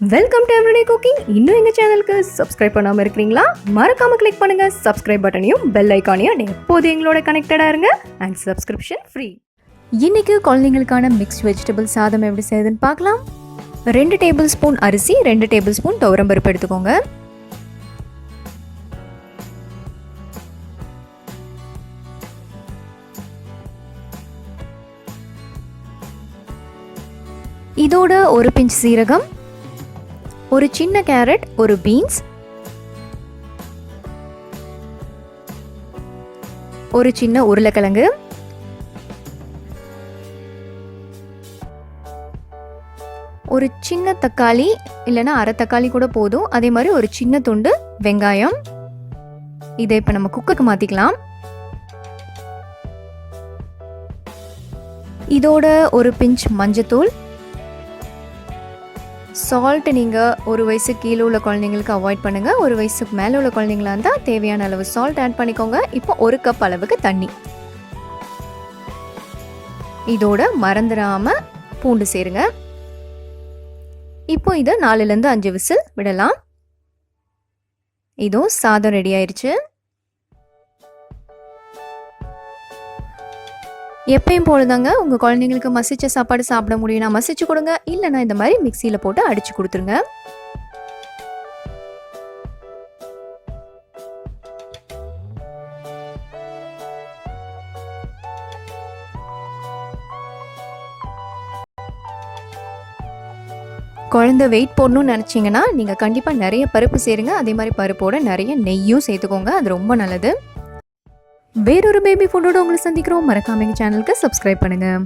Welcome to everyday cooking. இன்னும் எங்கள் சேனலுக்கு சப்ஸ்கிரைப் பண்ணாமல் இருக்கிறீங்களா? மறக்காமல் கிளிக் பண்ணுங்கள் சப்ஸ்கிரைப் பட்டனையும் பெல் ஐக்கானையும். எப்போது எங்களோட கனெக்டடாக இருங்க அண்ட் சப்ஸ்கிரிப்ஷன் ஃப்ரீ. இன்றைக்கி குழந்தைங்களுக்கான மிக்ஸ்ட் வெஜிடபிள் சாதம் எப்படி செய்யுதுன்னு பார்க்கலாம். 2 டேபிள் ஸ்பூன் அரிசி, 2 டேபிள் ஸ்பூன் துவரம்பருப்பு எடுத்துக்கோங்க. இதோட ஒரு பிஞ்ச் சீரகம், ஒரு சின்ன கேரட், ஒரு பீன்ஸ், ஒரு சின்ன உருளைக்கிழங்கு, ஒரு சின்ன தக்காளி இல்லைன்னா அரை தக்காளி கூட போதும். அதே மாதிரி ஒரு சின்ன துண்டு வெங்காயம். இதை இப்போ நம்ம குக்கருக்கு மாற்றிக்கலாம். இதோட ஒரு பிஞ்ச் மஞ்சத்தூள். சால்ட் நீங்கள் 1 வயசு கீழே உள்ள குழந்தைங்களுக்கு அவாய்ட் பண்ணுங்கள். 1 வயசுக்கு மேலே உள்ள குழந்தைங்களா இருந்தால் தேவையான அளவு சால்ட் ஆட் பண்ணிக்கோங்க. இப்போ 1 கப் அளவுக்கு தண்ணி. இதோட மறந்துடாமல் பூண்டு சேருங்க. இப்போ இதை 4லேருந்து 5 விசில் விடலாம். இதோ சாதம் ரெடி ஆயிடுச்சு. எப்பயும் போலதாங்க உங்கள் குழந்தைங்களுக்கு மசிச்ச சாப்பாடு சாப்பிட முடியும்னா மசிச்சு கொடுங்க, இல்லைனா இந்த மாதிரி மிக்சியில் போட்டு அடிச்சு கொடுத்துருங்க. குழந்தை வெயிட் போடணும்னு நினச்சிங்கன்னா நீங்கள் கண்டிப்பாக நிறைய பருப்பு சேருங்க. அதே மாதிரி பருப்போட நிறைய நெய்யும் சேர்த்துக்கோங்க, அது ரொம்ப நல்லது. வேறொரு பேபி ஃபுட்டோட உங்களை சந்திக்கிறோம். மறக்காம எங்கள் சேனலுக்கு சப்ஸ்கிரைப் பண்ணுங்கள்.